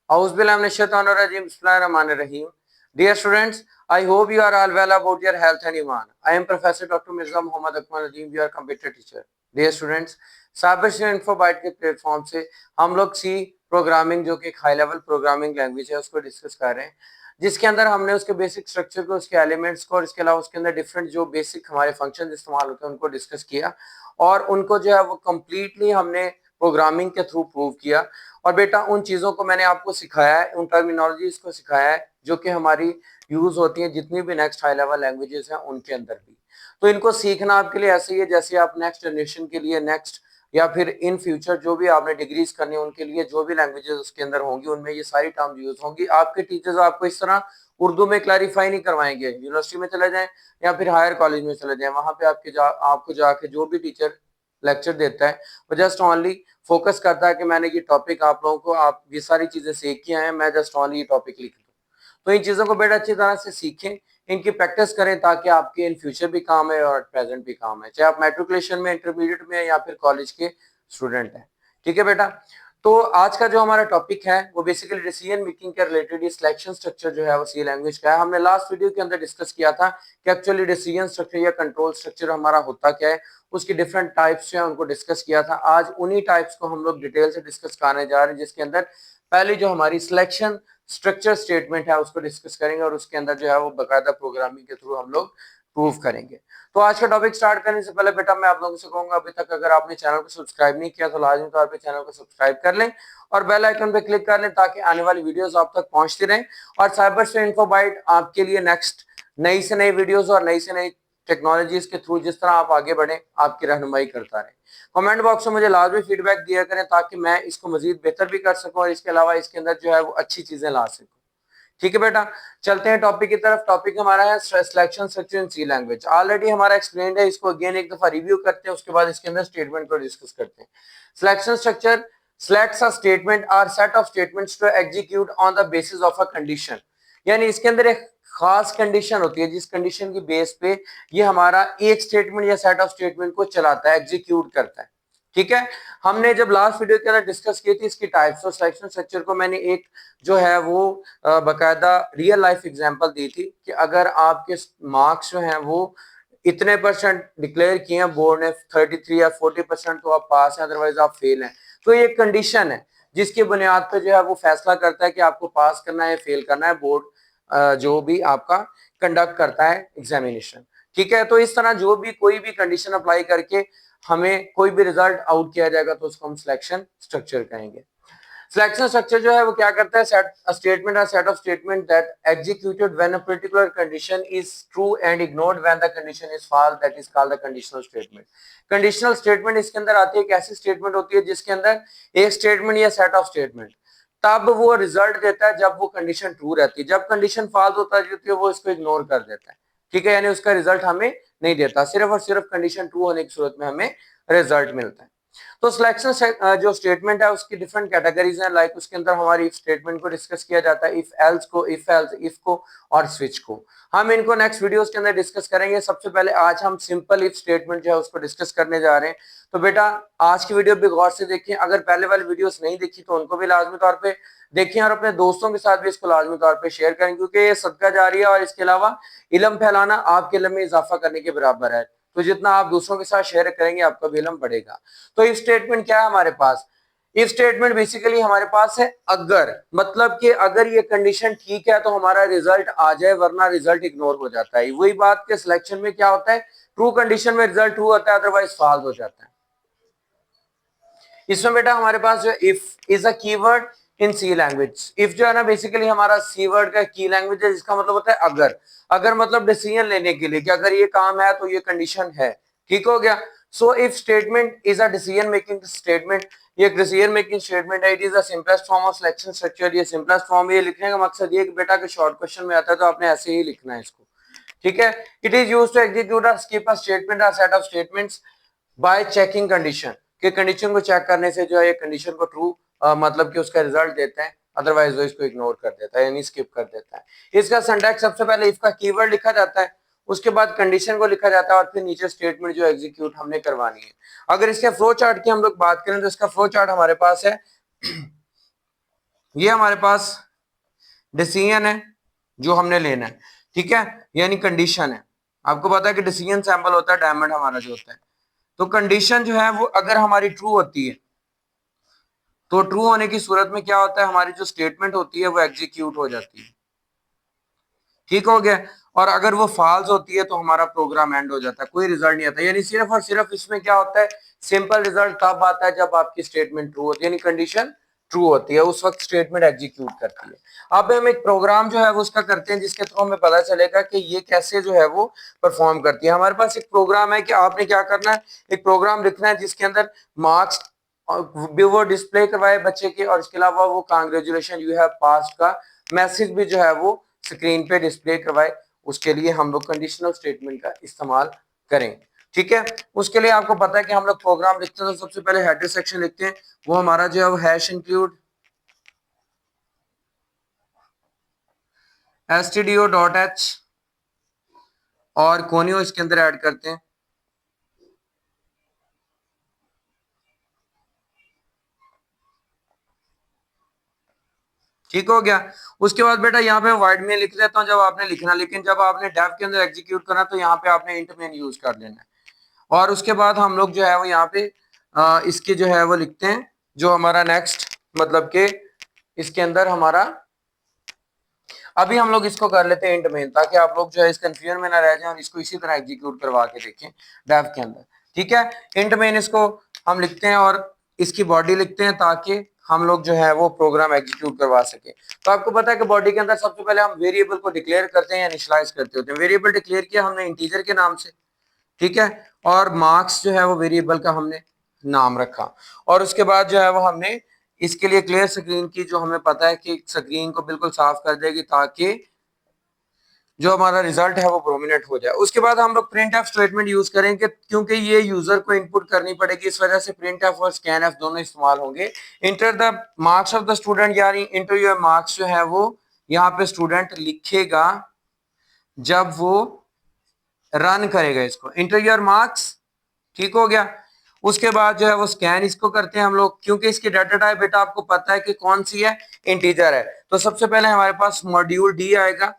Bismillahirrahmanirrahim. Dear students, I hope you are all well about your health and iman. I am Professor Dr. Mirza Muhammad Akmal Nadeem, your computer teacher. Dear students, Cyber Info Byte के platform से हम लोग सी programming जो कि एक high level programming language है उसको discuss कर रहे हैं, जिसके अंदर हमने उसके बेसिक स्ट्रक्चर को, उसके एलिमेंट्स को और इसके अलावा उसके अंदर डिफरेंट जो बेसिक हमारे फंक्शन इस्तेमाल होते हैं उनको डिस्कस किया और उनको जो है वो कम्प्लीटली हमने प्रोग्रामिंग के थ्रू प्रूव किया। और बेटा उन चीज़ों को मैंने आपको सिखाया है, उन टर्मिनोलॉजीज को सिखाया है जो कि हमारी यूज होती हैं जितनी भी नेक्स्ट हाई लेवल लैंग्वेजेस हैं उनके अंदर भी। तो इनको सीखना आपके लिए ऐसे ही है जैसे आप नेक्स्ट जनरेशन के लिए नेक्स्ट या फिर इन फ्यूचर जो भी आपने डिग्रीज करनी है उनके लिए जो भी लैंग्वेजेस उसके अंदर होंगी उनमें ये सारी टर्म यूज होंगी। आपके टीचर्स आपको इस तरह उर्दू में क्लैरिफाई नहीं करवाएंगे। यूनिवर्सिटी में चले जाएं या फिर हायर कॉलेज में चले जाएं, वहां पे आपको जाके जो भी टीचर लेक्चर देता है वो जस्ट ओनली फोकस करता है कि मैंने ये टॉपिक आप लोगों को, आप ये सारी चीजें सीख के आए हैं, मैं जस्ट ओनली ये टॉपिक लिख दूं। तो इन चीजों को बेटा अच्छी तरह से सीखें, इनकी प्रैक्टिस करें ताकि आपके इन फ्यूचर भी काम है और प्रेजेंट भी काम है, चाहे आप मेट्रिकुलेशन में, इंटरमीडिएट में या फिर कॉलेज के स्टूडेंट हैं। ठीक है बेटा, तो आज का जो हमारा टॉपिक है वो बेसिकली डिसीजन मेकिंग के रिलेटेड ये सिलेक्शन स्ट्रक्चर जो है वो सी लैंग्वेज का है। हमने लास्ट वीडियो के अंदर डिस्कस किया था कि एक्चुअली डिसीजन स्ट्रक्चर या कंट्रोल स्ट्रक्चर हमारा होता क्या है, उसकी डिफरेंट टाइप्स जो है उनको डिस्कस किया था। आज उन्हीं टाइप्स को हम लोग डिटेल से डिस्कस करने जा रहे हैं, जिसके अंदर पहली जो हमारी सिलेक्शन स्ट्रक्चर स्टेटमेंट है उसको डिस्कस करेंगे और उसके अंदर जो है वो बाकायदा प्रोग्रामिंग के थ्रू हम लोग प्रूव करेंगे। तो आज का टॉपिक स्टार्ट करने से पहले बेटा मैं आप लोगों से कहूंगा, अभी तक अगर आपने चैनल को सब्सक्राइब नहीं किया तो लाजमी तौर पे चैनल को सब्सक्राइब कर लें और बेल आइकन पे क्लिक कर लें ताकि आने वाली वीडियोस आप तक पहुंचती रहें और साइबर से इन्फो बाइट आपके लिए नेक्स्ट नई से नई वीडियोस और नई से नई टेक्नोलॉजीज के थ्रू जिस तरह आप आगे बढ़े आपकी रहनुमाई करता रहे। कमेंट बॉक्स में मुझे लाजमी फीडबैक दिया करें ताकि मैं इसको मजीद बेहतर भी कर सकूं और इसके अलावा इसके अंदर जो है वो अच्छी चीजें ला सकूं। ठीक है बेटा, चलते हैं टॉपिक की तरफ। टॉपिक हमारा है selection structure in C language. Already हमारा एक्सप्लेन्ड है, इसको अगेन एक दफा रिव्यू करते हैं, उसके बाद इसके अंदर स्टेटमेंट को डिस्कस करते हैं। Selection structure selects a statement or set of statements to execute on the basis of a condition। यानी इसके अंदर एक खास कंडीशन होती है जिस कंडीशन की बेस पे ये हमारा एक स्टेटमेंट या सेट ऑफ स्टेटमेंट को चलाता है, एग्जीक्यूट करता है। ठीक है, हमने जब लास्ट वीडियो के अंदर डिस्कस की थी इसकी टाइप्स और सिलेक्शन स्ट्रक्चर को, मैंने एक जो है वो बाकायदा रियल लाइफ एग्जांपल दी थी कि अगर आपके मार्क्स जो हैं वो इतने परसेंट डिक्लेयर किए हैं बोर्ड ने, 33 या 40%, तो आप पास हैं, अदरवाइज आप फेल हैं। तो ये कंडीशन है जिसकी बुनियाद पर जो है वो फैसला करता है कि आपको पास करना है, फेल करना है, बोर्ड जो भी आपका कंडक्ट करता है एग्जामिनेशन। ठीक है, तो इस तरह जो भी कोई भी कंडीशन अप्लाई करके हमें कोई भी रिजल्ट आउट किया जाएगा तो उसको हम सिलेक्शन स्ट्रक्चर कहेंगे। सिलेक्शन स्ट्रक्चर जो है वो क्या करता है, सेट अ स्टेटमेंट और set of statement that executed when a particular condition is true and ignored when the condition is false, that is called the conditional statement. Conditional statement इसके अंदर आती है, एक ऐसी स्टेटमेंट होती है जिसके अंदर एक स्टेटमेंट या सेट ऑफ स्टेटमेंट तब वो रिजल्ट देता है जब वो कंडीशन ट्रू रहती है, जब कंडीशन फॉल्स होता है वो इसको इग्नोर कर देता है। ठीक है, यानी उसका रिजल्ट हमें नहीं देता, सिर्फ और सिर्फ कंडीशन ट्रू होने की सूरत में हमें रिजल्ट मिलता है। तो सिलेक्शन जो स्टेटमेंट है उसकी डिफरेंट कैटेगरीज हैं, लाइक उसके अंदर हमारी इफ स्टेटमेंट को डिस्कस किया जाता है, इफ एल्स को, इफ एल्स इफ को और स्विच को। हम इनको नेक्स्ट वीडियोस के अंदर डिस्कस करेंगे। सबसे पहले आज हम सिंपल इफ स्टेटमेंट जो है उसको डिस्कस करने जा रहे हैं। तो बेटा आज की वीडियो भी गौर से देखिए, अगर पहले वाली वीडियोस नहीं देखी तो उनको भी लाजमी तौर पर देखें और अपने दोस्तों के साथ भी इसको लाजमी तौर पर शेयर करें, क्योंकि ये सदका जारी है और इसके अलावा इल्म फैलाना आपके इल्म में इजाफा करने के बराबर है। तो जितना आप दूसरों के साथ शेयर करेंगे आपका भी इल्म बढ़ेगा। तो इफ स्टेटमेंट क्या है हमारे पास, इफ स्टेटमेंट बेसिकली हमारे पास है अगर, मतलब कि अगर ये कंडीशन ठीक है तो हमारा रिजल्ट आ जाए, वरना रिजल्ट इग्नोर हो जाता है। वही बात के सिलेक्शन में क्या होता है, ट्रू कंडीशन में रिजल्ट ट्रू होता है, अदरवाइज फॉल्स हो जाता है। इसमें बेटा हमारे पास जो if is a keyword in C language. If जो है ना बेसिकली हमारा सी वर्ड का की लैंग्वेज है, जिसका मतलब होता है अगर। अगर मतलब डिसीजन लेने के लिए कि अगर ये काम है तो ये कंडीशन है। ठीक हो गया। So if statement is a decision making statement, ये एक डिसीजन मेकिंग स्टेटमेंट है। It is the simplest form of selection structure. ये सिंपलेस्ट फॉर्म, ये लिखने का मकसद ये बेटा के शॉर्ट क्वेश्चन में आता है तो आपने ऐसे ही लिखना है इसको। ठीक है, it is used to execute और स्किप अ स्टेटमेंट और set of statements by checking condition, के कंडीशन को चेक करने से जो है ये कंडीशन को ट्रू मतलब कि उसका रिजल्ट देते हैं, अदरवाइज वो इसको इग्नोर कर देता है यानी स्किप कर देता है। इसका सिंटैक्स सबसे पहले इफ का कीवर्ड लिखा जाता है, उसके बाद कंडीशन को लिखा जाता है और फिर नीचे स्टेटमेंट जो एग्जीक्यूट हमने करवानी है। अगर इसके फ्लो चार्ट की हम लोग बात करें तो इसका फ्लो चार्ट हमारे पास है ये हमारे पास डिसीजन है जो हमने लेना है, ठीक है, यानी कंडीशन है। आपको पता है कि डिसीजन सैंपल होता है, डायमंड हमारा जो होता है। तो कंडीशन जो है वो अगर हमारी ट्रू होती है तो ट्रू होने की सूरत में क्या होता है, हमारी जो स्टेटमेंट होती है वो एग्जीक्यूट हो जाती है, ठीक हो गया। और अगर वो फॉल्स होती है तो हमारा प्रोग्राम एंड हो जाता है, कोई रिजल्ट नहीं आता। यानी सिर्फ और सिर्फ इसमें क्या होता है, सिंपल रिजल्ट तब आता है जब आपकी स्टेटमेंट ट्रू होती है, यानी कंडीशन ट्रू होती है, उस वक्त स्टेटमेंट एग्जीक्यूट करती है। अब हम एक प्रोग्राम जो है वो उसका करते हैं जिसके थ्रू हमें पता चलेगा कि ये कैसे जो है वो परफॉर्म करती है। हमारे पास एक प्रोग्राम है कि आपने क्या करना है, एक प्रोग्राम लिखना है जिसके अंदर मार्क्स वो डिस्प्ले करवाए बच्चे के, और इसके अलावा वो कांग्रेचुलेशन यू हैव पास्ड का मैसेज भी जो है वो स्क्रीन पे डिस्प्ले करवाए। उसके लिए हम लोग कंडीशनल स्टेटमेंट का इस्तेमाल करें, ठीक है। उसके लिए आपको पता है कि हम लोग प्रोग्राम लिखते हैं तो सबसे पहले हेडर सेक्शन लिखते हैं, वो हमारा जो है वो हैश इंक्लूड stdio.h और कोनियो इसके अंदर ऐड करते हैं, ठीक हो गया। उसके बाद बेटा यहाँ पे वाइड में लिख देता हूँ जब आपने लिखना, लेकिन जब आपने डेफ के अंदर एग्जीक्यूट करना तो यहाँ पे आपने इंट मेन यूज कर लेना है। और उसके बाद हम लोग जो है वो यहाँ पे इसके जो है वो लिखते हैं जो हमारा नेक्स्ट मतलब के इसके अंदर हमारा, अभी हम लोग इसको कर लेते हैं इंट मेन, ताकि आप लोग जो है इस कंफ्यूजन में ना रह जाएं और इसको इसी तरह एग्जीक्यूट करवा के देखें डेफ के अंदर, ठीक है। इंट मेन इसको हम लिखते हैं और इसकी बॉडी लिखते हैं ताकि हम लोग जो है वो प्रोग्राम एग्जीक्यूट करवा सके। तो आपको पता है कि बॉडी के अंदर सबसे पहले हम वेरिएबल को डिक्लेयर करते हैं या इनिशियलाइज करते होते हैं। वेरिएबल डिक्लेयर किया हमने इंटीजर के नाम से, ठीक है, और मार्क्स जो है वो वेरिएबल का हमने नाम रखा। और उसके बाद जो है वो हमने इसके लिए क्लियर स्क्रीन की, जो हमें पता है कि स्क्रीन को बिल्कुल साफ कर देगी ताकि जो हमारा रिजल्ट है वो प्रोमिनेंट हो जाए। उसके बाद हम लोग प्रिंट एफ स्टेटमेंट यूज करेंगे क्योंकि ये यूजर को इनपुट करनी पड़ेगी, इस वजह से प्रिंट एफ और स्कैन एफ दोनों इस्तेमाल होंगे। Enter the marks of the student, यानी इंटर योर मार्क्स जो है वो यहाँ पे स्टूडेंट लिखेगा जब वो रन करेगा इसको, इंटर योर मार्क्स, ठीक हो गया। उसके बाद जो है वो स्कैन इसको करते हैं हम लोग, क्योंकि इसकी डाटा टाइप बेटा आपको पता है कि कौन सी है, इंटीजर है। तो सबसे पहले हमारे पास मॉड्यूल डी आएगा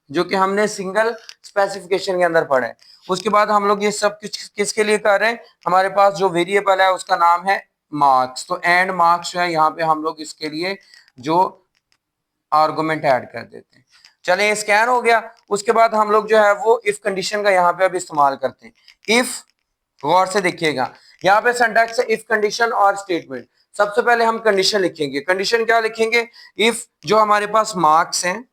जो कि हमने सिंगल स्पेसिफिकेशन के अंदर पढ़ा है। उसके बाद हम लोग ये सब किसके लिए कर रहे हैं, हमारे पास जो वेरिएबल है उसका नाम है मार्क्स, तो एंड मार्क्स जो है यहाँ पे हम लोग इसके लिए जो आर्गुमेंट ऐड कर देते हैं। चले स्कैन हो गया। उसके बाद हम लोग जो है वो इफ कंडीशन का यहाँ पे अब इस्तेमाल करते हैं। इफ, गौर से देखिएगा यहाँ पे सिंटैक्स है इफ कंडीशन और स्टेटमेंट। सबसे पहले हम कंडीशन लिखेंगे। कंडीशन क्या लिखेंगे, इफ जो हमारे पास मार्क्स हैं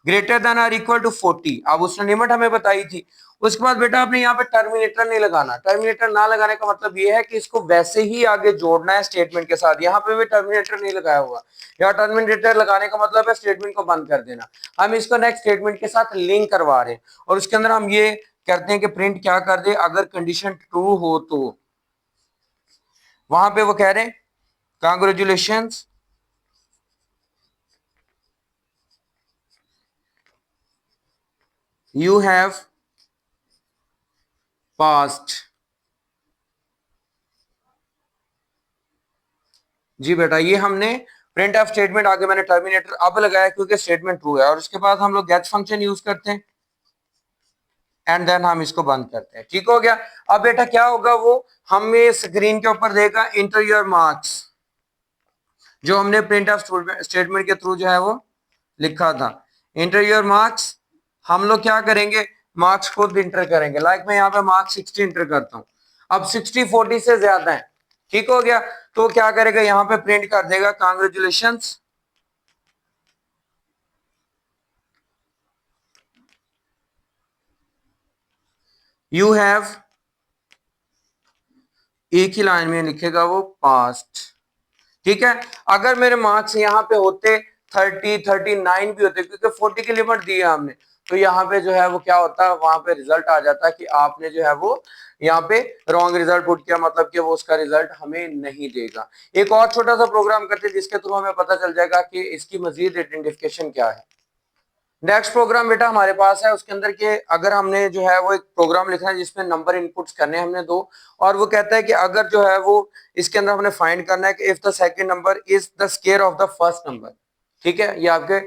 greater than or equal to 40, अब उसने लिमिट हमें बताई थी। उसके बाद बेटा आपने यहाँ पे टर्मिनेटर नहीं लगाना। टर्मिनेटर ना लगाने का मतलब ये है कि इसको वैसे ही आगे जोड़ना है स्टेटमेंट के साथ। यहाँ पे भी टर्मिनेटर नहीं लगाया हुआ, या टर्मिनेटर लगाने का मतलब है स्टेटमेंट को बंद कर देना। हम इसको नेक्स्ट स्टेटमेंट के साथ लिंक करवा रहे हैं, और उसके अंदर हम ये करते हैं कि प्रिंट क्या कर दे, अगर कंडीशन ट्रू हो तो वहां पे वो कह रहे हैं कांग्रेचुलेशंस यू हैव पास्ड। जी बेटा, ये हमने प्रिंट एफ स्टेटमेंट आगे मैंने टर्मिनेटर अब लगाया क्योंकि स्टेटमेंट ट्रू है। और उसके बाद हम लोग गेट फंक्शन यूज करते हैं एंड देन हम इसको बंद करते हैं, ठीक हो गया। अब बेटा क्या होगा, वो हमें स्क्रीन के ऊपर देगा इंटर योर मार्क्स, जो हमने प्रिंट एफ स्टेटमेंट के थ्रू जो है वो लिखा था। इंटर योर मार्क्स, हम लोग क्या करेंगे, मार्क्स खुद इंटर करेंगे। लाइक मैं यहाँ पे मार्क्स 60 इंटर करता हूँ। अब 60 40 से ज्यादा है, ठीक हो गया। तो क्या करेगा, यहाँ पे प्रिंट कर देगा कांग्रेचुलेशंस यू हैव, एक ही लाइन में लिखेगा वो पास्ट, ठीक है। अगर मेरे मार्क्स यहाँ पे होते 30 39 भी होते, क्योंकि 40 की लिमिट दी है हमने, तो यहाँ पे जो है वो क्या होता है, वहां पे रिजल्ट आ जाता है कि आपने जो है वो यहाँ पे रॉन्ग रिजल्ट पुट किया, मतलब कि वो उसका रिजल्ट हमें नहीं देगा। एक और छोटा सा प्रोग्राम करते हैं जिसके थ्रू हमें पता चल जाएगा कि इसकी मजीद आइडेंटिफिकेशन क्या है। नेक्स्ट प्रोग्राम बेटा हमारे पास है, उसके अंदर के अगर हमने जो है वो एक प्रोग्राम लिखना है जिसमें नंबर इनपुट्स करने हैं हमने 2, और वो कहता है कि अगर जो है वो इसके अंदर हमने फाइंड करना है कि if the second number is the square of the first number. ठीक है, ये आपके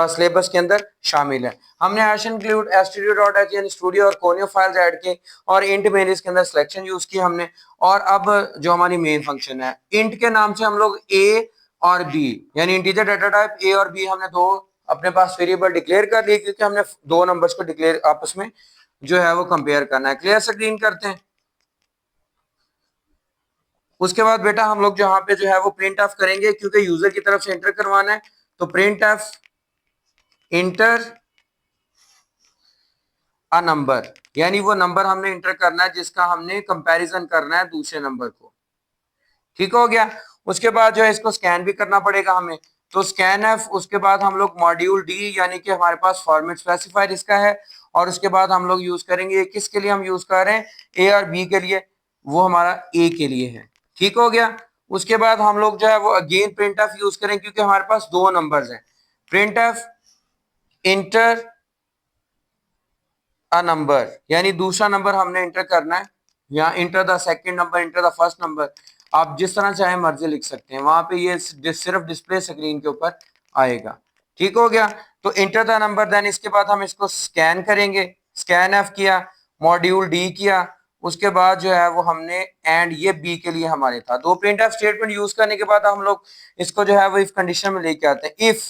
सिलेबस के अंदर शामिल है। हमने हैश इंक्लूड stdio.h यानी स्टूडियो और कोनियो फाइल्स ऐड की, और इंट में इसके अंदर सिलेक्शन यूज की हमने। और अब जो हमारी मेन फंक्शन है, इंट के नाम से हम लोग ए और बी यानी इंटीजर डाटा टाइप ए और बी हमने 2 अपने पास वेरिएबल डिक्लेयर कर लिए, क्योंकि हमने 2 नंबर्स को डिक्लेयर आपस में जो है वो कंपेयर करना है। क्लियर स्क्रीन करते हैं। उसके बाद बेटा हम लोग जहां पे जो है वो प्रिंट ऑफ करेंगे, क्योंकि यूजर की तरफ से एंटर करवाना है, तो print of inter a number, यानी वो नंबर हमने इंटर करना है जिसका हमने कंपैरिजन करना है दूसरे नंबर को। ठीक हो गया। उसके बाद जो है इसको स्कैन भी करना पड़ेगा हमें, तो स्कैन एफ, उसके बाद हम लोग मॉड्यूल डी यानी कि हमारे पास फॉर्मेट स्पेसिफायर इसका है, और उसके बाद हम लोग यूज करेंगे, किसके लिए हम यूज कर रहे हैं, ए और बी के लिए, वो हमारा ए के लिए है। ठीक हो गया। उसके बाद हम लोग जो है वो अगेन प्रिंट एफ यूज करें, क्योंकि हमारे पास 2 नंबर्स हैं। Print F inter a number, यानी दूसरा नंबर हमने इंटर करना है, या enter the second number, enter the first number, आप जिस तरह चाहे मर्जी लिख सकते हैं, वहां पे ये सिर्फ डिस्प्ले स्क्रीन के ऊपर आएगा। ठीक हो गया। तो इंटर द नंबर, देन इसके बाद हम इसको स्कैन करेंगे, स्कैन एफ किया, मॉड्यूल डी किया, उसके बाद जो है वो हमने एंड ये बी के लिए हमारे था 2 प्रिंट एफ स्टेटमेंट यूज करने के बाद हम लोग इसको जो है वो इफ कंडीशन में लेके आते हैं। इफ,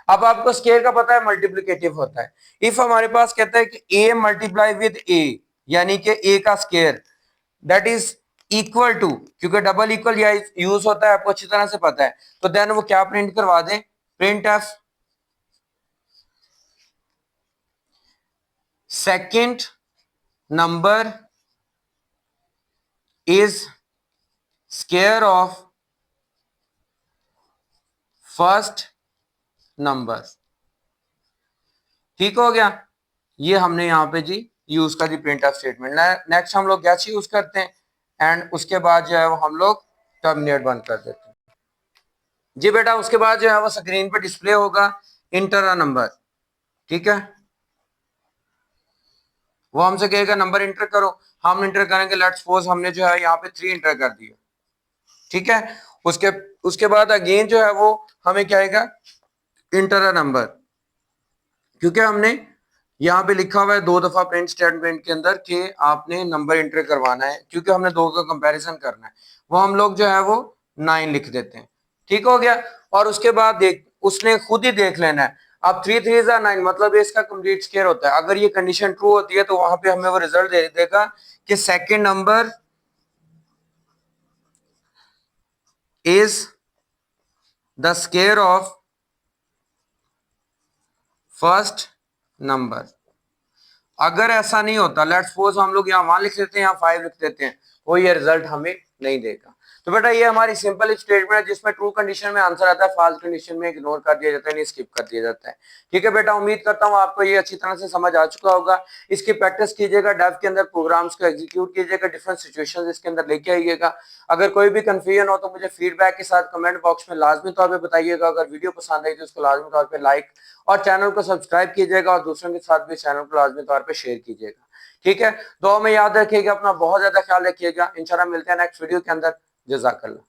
अब आपको स्केयर का पता है मल्टीप्लिकेटिव होता है। इफ हमारे पास कहता है कि ए मल्टीप्लाई विद ए, यानी कि ए का square that is equal to, क्योंकि डबल इक्वल यूज होता है आपको अच्छी तरह से पता है, तो देन वो क्या प्रिंट करवा दें, print F second number is square of first number. ठीक हो गया। ये हमने यहाँ पे जी यूज कर दी प्रिंट ऑफ स्टेटमेंट। नेक्स्ट हम लोग गैस यूज करते हैं, एंड उसके बाद जो है वो हम लोग टर्मिनेट बंद कर देते हैं। जी बेटा, उसके बाद जो है वो स्क्रीन पे डिस्प्ले होगा इंटर अ नंबर। ठीक है, वो हमसे कहेगा नंबर इंटर करो, हम इंटर करेंगे, लेट्स सपोज हमने जो है यहाँ पे 3 इंटर कर दिया। ठीक है, उसके उसके बाद अगेन जो है वो हमें क्या आएगा, इंटर अ नंबर, क्योंकि हमने यहाँ पे लिखा हुआ है 2 दफा प्रिंट स्टेटमेंट के अंदर कि आपने नंबर इंटर करवाना है, क्योंकि हमने 2 का कंपैरिजन करना है, वो हम लोग जो है वो 9 लिख देते हैं। ठीक हो गया। और उसके बाद देख, उसने खुद ही देख लेना है, अब 3 3 9 मतलब इसका कंप्लीट स्क्वायर होता है। अगर ये कंडीशन ट्रू होती है तो वहां पे हमें वो रिजल्ट दे देगा कि second number is the square of first number. अगर ऐसा नहीं होता, लेट्स सपोज हम लोग यहाँ 1 लिख देते हैं, यहाँ 5 लिख देते हैं, वो ये रिजल्ट हमें नहीं देगा। तो बेटा ये हमारी सिंपल स्टेटमेंट है जिसमें ट्रू कंडीशन में आंसर आता है, फॉल्स कंडीशन में इग्नोर कर दिया जाता है, नहीं स्किप कर दिया जाता है। ठीक है बेटा, उम्मीद करता हूँ आपको ये अच्छी तरह से समझ आ चुका होगा। इसकी प्रैक्टिस कीजिएगा, डेव के अंदर प्रोग्राम्स को एग्जीक्यूट कीजिएगा, डिफरेंट सिचुएशंस इसके अंदर लेके आइएगा। अगर कोई भी कंफ्यूजन हो तो मुझे फीडबैक के साथ कमेंट बॉक्स में लाजमी तौर पर बताइएगा। अगर वीडियो पसंद आई तो उसको लाजमी तौर पर लाइक और चैनल को सब्सक्राइब कीजिएगा, और दूसरों के साथ भी चैनल को लाजमी तौर पर शेयर कीजिएगा। ठीक है, दुआ में याद रखिएगा, अपना बहुत ज्यादा ख्याल रखिएगा। इंशाल्लाह मिलते हैं नेक्स्ट वीडियो के अंदर। जज़ाकल्लाह।